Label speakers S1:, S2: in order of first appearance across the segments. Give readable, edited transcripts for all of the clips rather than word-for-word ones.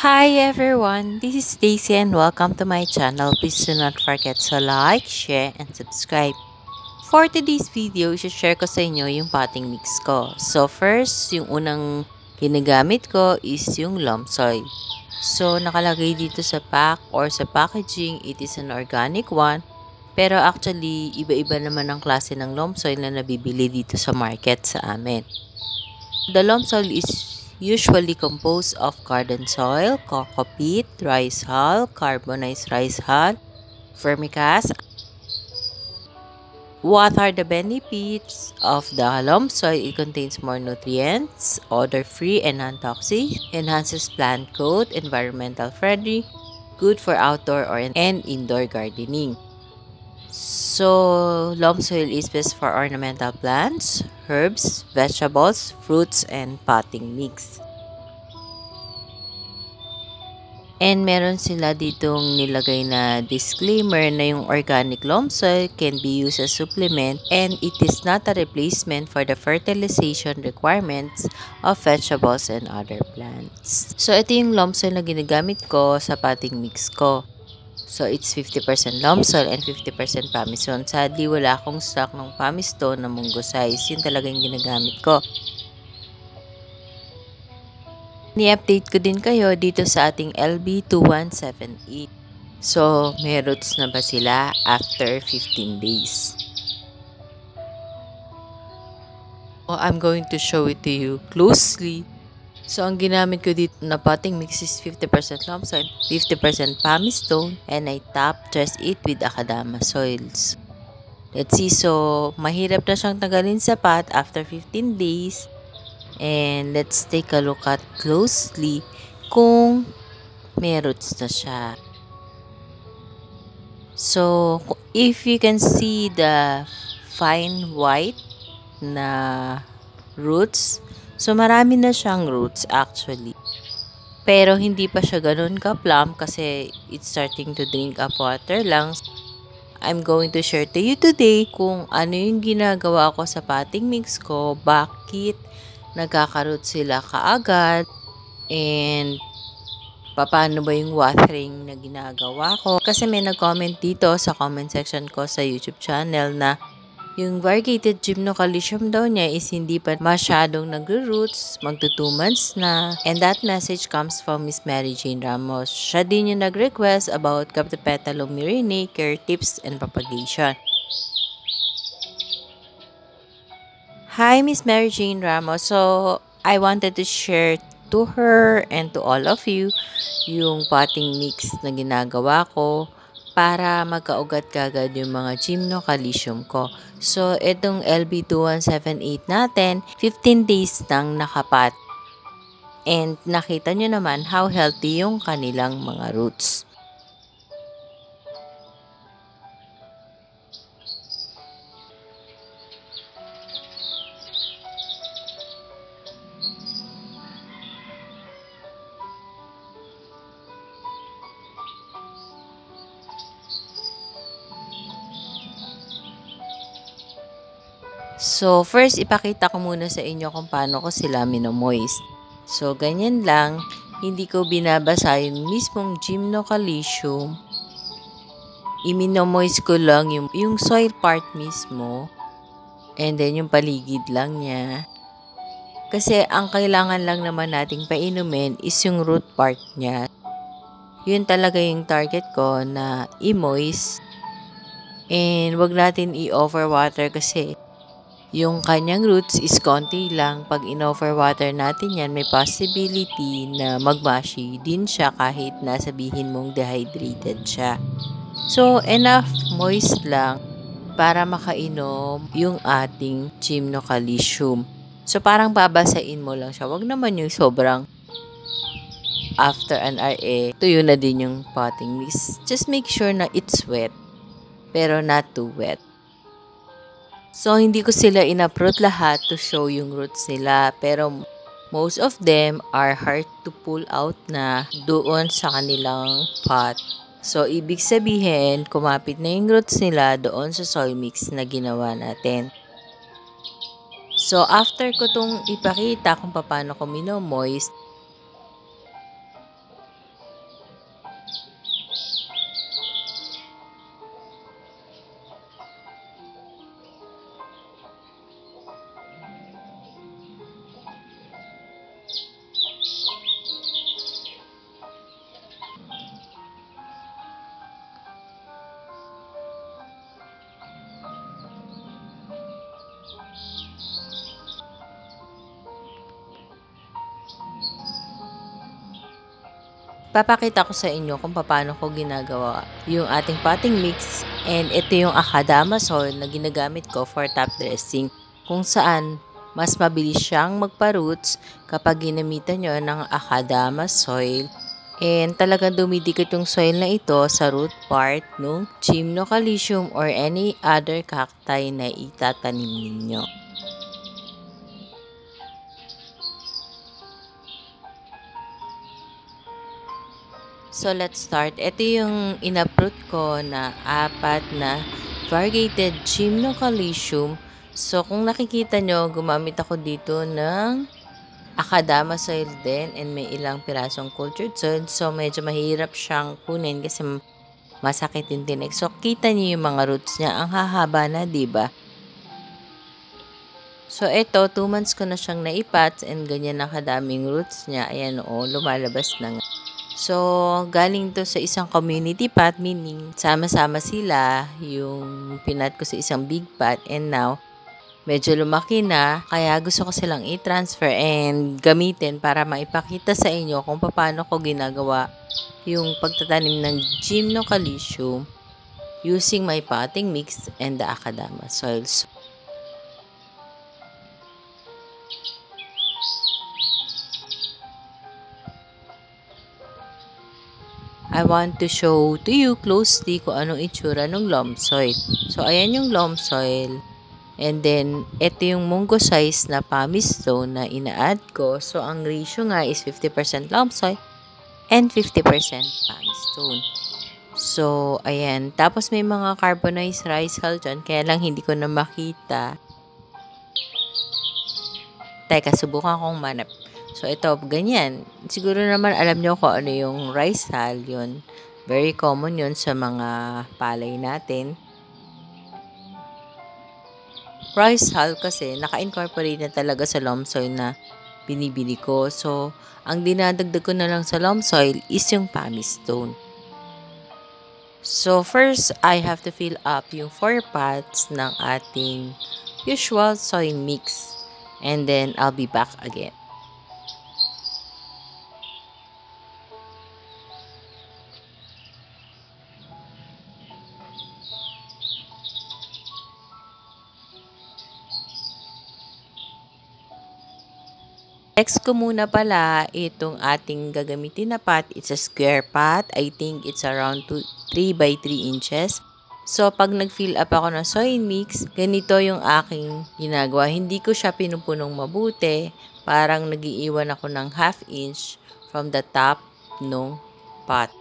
S1: Hi everyone, this is Stacy and welcome to my channel. Please do not forget to like, share, and subscribe. For today's video, share ko sa inyo yung potting mix ko. So first, yung unang ginagamit ko is yung lump soil. So nakalagay dito sa pack or sa packaging, it is an organic one. Pero actually, iba-iba naman ang klase ng lump soil na nabibili dito sa market sa amin. The loam soil is usually composed of garden soil, coco peat, rice hull, carbonized rice hull, vermicast. What are the benefits of the loam soil? It contains more nutrients, odor-free and non-toxic, enhances plant growth, environmental friendly, good for outdoor and indoor gardening. So, loam soil is best for ornamental plants, herbs, vegetables, fruits, and potting mix. And meron sila ditong nilagay na disclaimer na yung organic loam soil can be used as supplement and it is not a replacement for the fertilization requirements of vegetables and other plants. So, ito yung loam soil na ginagamit ko sa potting mix ko. So, it's 50% loam soil and 50% pumice stone. Sadly, wala akong stock ng pumice stone na munggo size. Yun talaga yung ginagamit ko. Ni-update ko din kayo dito sa ating LB2178. So, may roots na ba sila after 15 days? So, I'm going to show it to you closely. So, ang ginamit ko dito na potting mix is 50% loam soil, 50% pumice stone, and I dress it with Akadama soils. Let's see, so mahirap na siyang tanggalin sa pot after 15 days. And let's take a look at closely kung may roots na siya. So, if you can see the fine white na roots, so marami na siyang roots actually. Pero hindi pa siya ganun ka-plump kasi it's starting to drink up water lang. I'm going to share to you today kung ano yung ginagawa ko sa potting mix ko, bakit nagkakaroot sila kaagad, and paano ba yung watering na ginagawa ko. Kasi may nag-comment dito sa comment section ko sa YouTube channel na yung variegated gymnocalycium daw niya is hindi pa masyadong nagro-roots, magto 2 months na. And that message comes from Miss Mary Jane Ramos. Siya din yung nag-request about Captopetalum murinae, care tips, and propagation. Hi, Miss Mary Jane Ramos. So, I wanted to share to her and to all of you yung potting mix na ginagawa ko para magkaugat kagad yung mga gymnocalycium ko. So, itong LB2178 natin, 15 days nang nakapat. And nakita nyo naman how healthy yung kanilang mga roots. So, first, ipakita ko muna sa inyo kung paano ko sila minomoist. So, ganyan lang. Hindi ko binabasa yung mismong gymnocalycium. Iminomoist ko lang yung soil part mismo. And then, yung paligid lang niya. Kasi, ang kailangan lang naman nating painumin is yung root part niya. Yun talaga yung target ko na i-moist. And, wag natin i-overwater kasi yung kanyang roots is konti lang. Pag in-overwater natin yan, may possibility na magmashi din siya kahit nasabihin mong dehydrated siya. So, enough moist lang para makainom yung ating gymnocalycium. So, parang babasain mo lang siya. Wag naman yung sobrang after an RA, tuyo na din yung potting mix. Just make sure na it's wet, pero not too wet. So, hindi ko sila in-uproot lahat to show yung roots nila. Pero, most of them are hard to pull out na doon sa kanilang pot. So, ibig sabihin, kumapit na yung roots nila doon sa soil mix na ginawa natin. So, after ko tong ipakita kung paano ko mino-moist, papakita ko sa inyo kung paano ko ginagawa yung ating potting mix, and ito yung Akadama soil na ginagamit ko for top dressing, kung saan mas mabilis siyang magpa-roots kapag ginamitan nyo ng Akadama soil. And talagang dumidikit yung soil na ito sa root part ng Gymnocalycium or any other cacti na itatanim ninyo. So let's start. Ito yung in-uproot ko na 4 na variegated Gymnocalycium. So kung nakikita nyo, gumamit ako dito ng Akadama soil din, and may ilang pirasong cultured soil. So medyo mahirap siyang kunin kasi masakit yung tinik. So kita niyo yung mga roots niya, ang hahaba na, diba? So ito, 2 months ko na siyang naipat, and ganyan na kadaming roots niya. Ayan, lumalabas na nga. So, galing to sa isang community pot, meaning sama-sama sila, yung pinat ko sa isang big pot, and now, medyo lumaki na, kaya gusto ko silang i-transfer and gamitin para maipakita sa inyo kung paano ko ginagawa yung pagtatanim ng Gymnocalycium using my potting mix and the Akadama soils. I want to show to you closely kung anong itsura ng loam soil. So, ayan yung loam soil. And then, ito yung mungo size na pumice stone na ina-add ko. So, ang ratio nga is 50% loam soil and 50% pumice stone. So, ayan. Tapos, may mga carbonized rice hull dyan. Kaya lang hindi ko na makita. Teka, subukan kong manap. So, ito, ganyan. Siguro naman alam nyo kung ano yung rice hull yun. Very common yun sa mga palay natin. Rice hull kasi naka-incorporate na talaga sa loam soil na binibili ko. So, ang dinadagdag ko na lang sa loam soil is yung pumice stone. So, first, I have to fill up yung 4 pots ng ating usual soil mix. And then, I'll be back again. Next ko muna pala itong ating gagamitin na pot. It's a square pot. I think it's around 3 by 3 inches. So, pag nag-fill up ako ng soy mix, ganito yung aking ginagawa. Hindi ko siya pinupunong mabuti. Parang nagiiwan ako ng 1/2 inch from the top ng pot.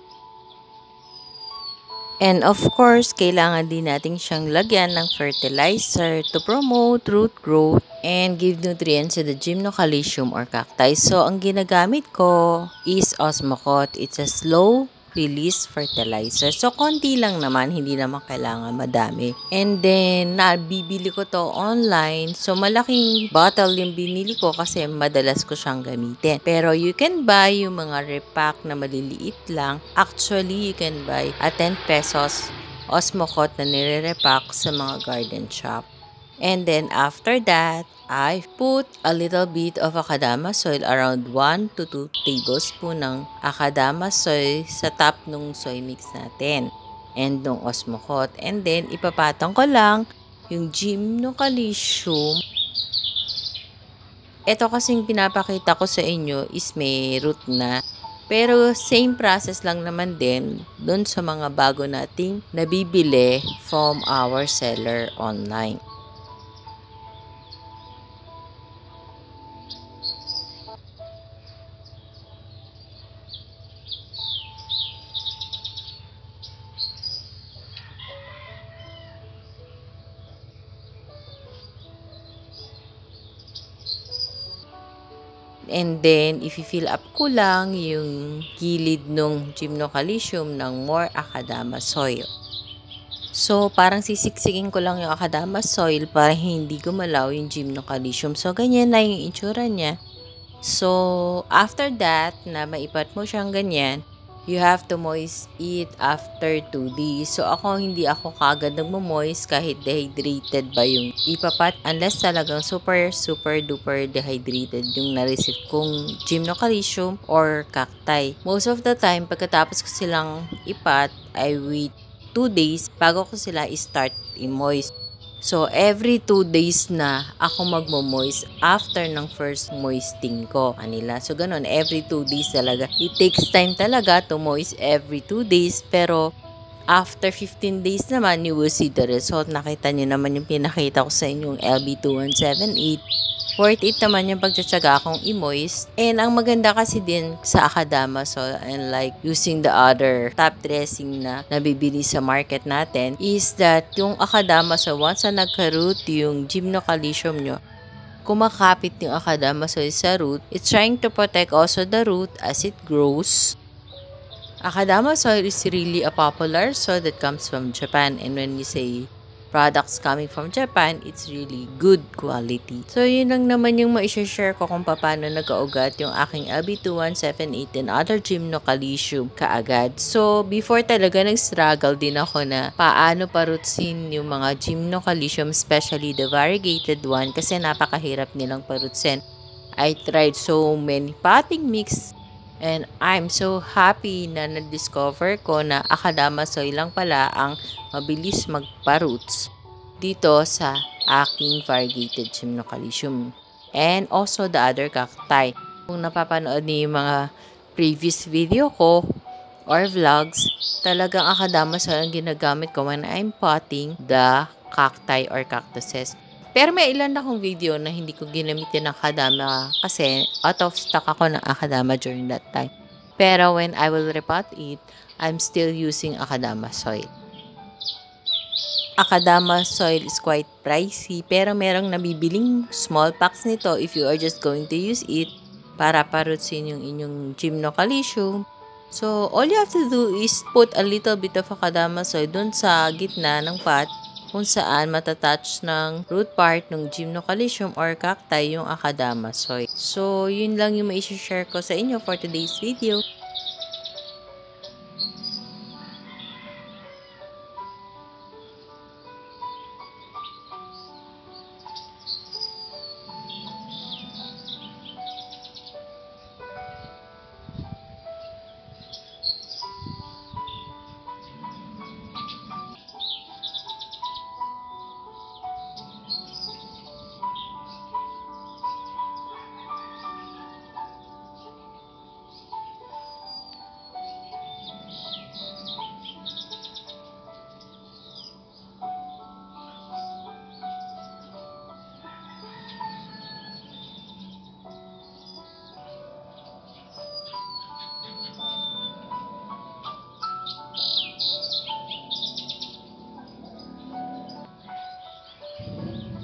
S1: And of course, kailangan din natin siyang lagyan ng fertilizer to promote root growth and give nutrients to the Gymnocalycium or cacti. So, ang ginagamit ko is Osmocote. It's a slow release fertilizer. So, konti lang naman, hindi naman kailangan madami. And then, nabibili ko to online. So, malaking bottle yung binili ko kasi madalas ko siyang gamitin. Pero you can buy yung mga repack na maliliit lang. Actually, you can buy a 10 pesos Osmocote na nire-repack sa mga garden shop. And then, after that, I put a little bit of Akadama soil, around 1 to 2 tablespoon ng Akadama soil sa top nung soy mix natin and nung Osmocote. And then, ipapatong ko lang yung Gymnocalycium. Ito kasing pinapakita ko sa inyo is may root na. Pero same process lang naman din dun sa mga bago nating nabibili from our seller online. And then, if i-fill up ko lang yung gilid ng Gymnocalycium ng more Akadama soil. So, parang sisiksikin ko lang yung Akadama soil para hindi gumalaw yung Gymnocalycium. So, ganyan na yung itsura niya. So, after that, na maipat mo siyang ganyan, you have to moist it after 2 days. So ako, hindi ako kagad nagmo-moist kahit dehydrated ba yung ipapat, unless talagang super duper dehydrated yung na-receive kong gymnocalcium or cacti. Most of the time, pagkatapos ko silang ipat, I wait 2 days bago ko sila i-start i-moist. So, every 2 days na ako magmo-moist after ng first moisting ko kanila. So, ganun, every 2 days talaga. It takes time talaga to moist every 2 days. Pero, after 15 days naman, you will see the result. Nakita nyo naman yung pinakita ko sa inyong LB2178. Worth it naman yung pagtsatsaga akong i-moist. And ang maganda kasi din sa Akadama, so unlike using the other top dressing na nabibili sa market natin, is that yung Akadama, so once na nagka-root yung gymnocalcium nyo, kumakapit yung Akadama soil sa root, it's trying to protect also the root as it grows. Akadama soil is really a popular soil that comes from Japan, and when you say products coming from Japan, it's really good quality. So, yun lang naman yung ma-share ko kung paano nag-augat yung aking LB2178 and other gymnocalcium kaagad. So, before talaga nag-struggle din ako na paano parutsin yung mga gymnocalcium, especially the variegated one, kasi napakahirap nilang parutsin. I tried so many potting mix, and I'm so happy na na-discover ko na Akadama soil lang pala ang mabilis magpa-roots dito sa aking variegated gymnocalcium. And also the other cacti. Kung napapanood niyo yung mga previous video ko or vlogs, talagang Akadama soil ang ginagamit ko when I'm potting the cacti or cactuses. Pero may ilan na akong video na hindi ko ginamitin ng Akadama kasi out of stock ako ng Akadama during that time. Pero when I will repot it, I'm still using Akadama soil. Akadama soil is quite pricey pero merong nabibiling small packs nito if you are just going to use it para parutsin yung inyong gymnocalcium. So, all you have to do is put a little bit of Akadama soil dun sa gitna ng pot kung saan matatouch ng root part ng gymnocalcium or cacti yung Akadama soil. So, yun lang yung ma-share ko sa inyo for today's video.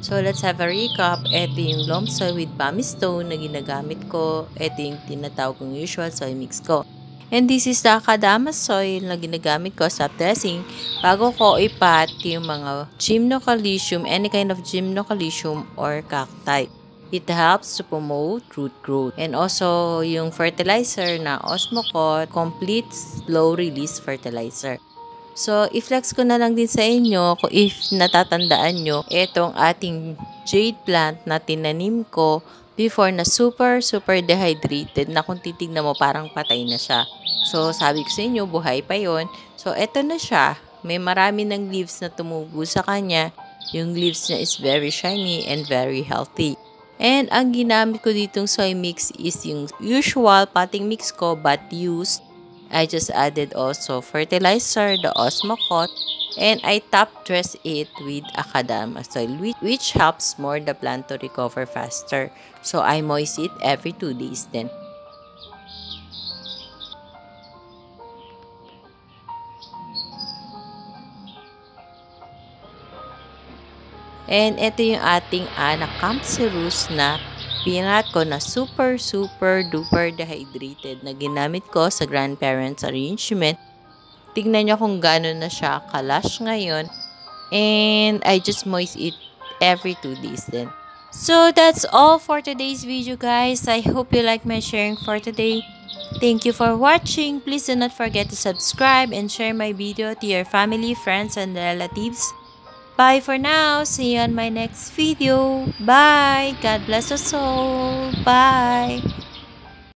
S1: So, let's have a recap. Ito yung loam soil with pumice stone na ginagamit ko. Ito yung tinatawag kong usual soil mix ko. And this is the Akadama soil na ginagamit ko sa dressing bago ko ipat yung mga gymnocalcium, any kind of gymnocalcium or cacti. It helps to promote root growth. And also, yung fertilizer na Osmocote, complete slow release fertilizer. So, i-flex ko na lang din sa inyo kung if natatandaan nyo, itong ating jade plant na tinanim ko before na super dehydrated na kung titignan mo parang patay na siya. So, sabi ko sa inyo, buhay pa yon. So, eto na siya. May marami ng leaves na tumubo sa kanya. Yung leaves niya is very shiny and very healthy. And ang ginamit ko ditong soy mix is yung usual potting mix ko but used. I just added also fertilizer, the Osmocote, and I top dress it with Akadama soil, which helps more the plant to recover faster. So I moist it every 2 days then. And ito yung ating Anacampsirus na pinat ko na super duper dehydrated na ginamit ko sa grandparents arrangement. Tignan nyo kung gano'n na siya kalash ngayon. And I just moist it every 2 days then. So that's all for today's video, guys. I hope you like my sharing for today. Thank you for watching. Please do not forget to subscribe and share my video to your family, friends, and relatives. Bye for now. See you on my next video. Bye. God bless us all. Bye.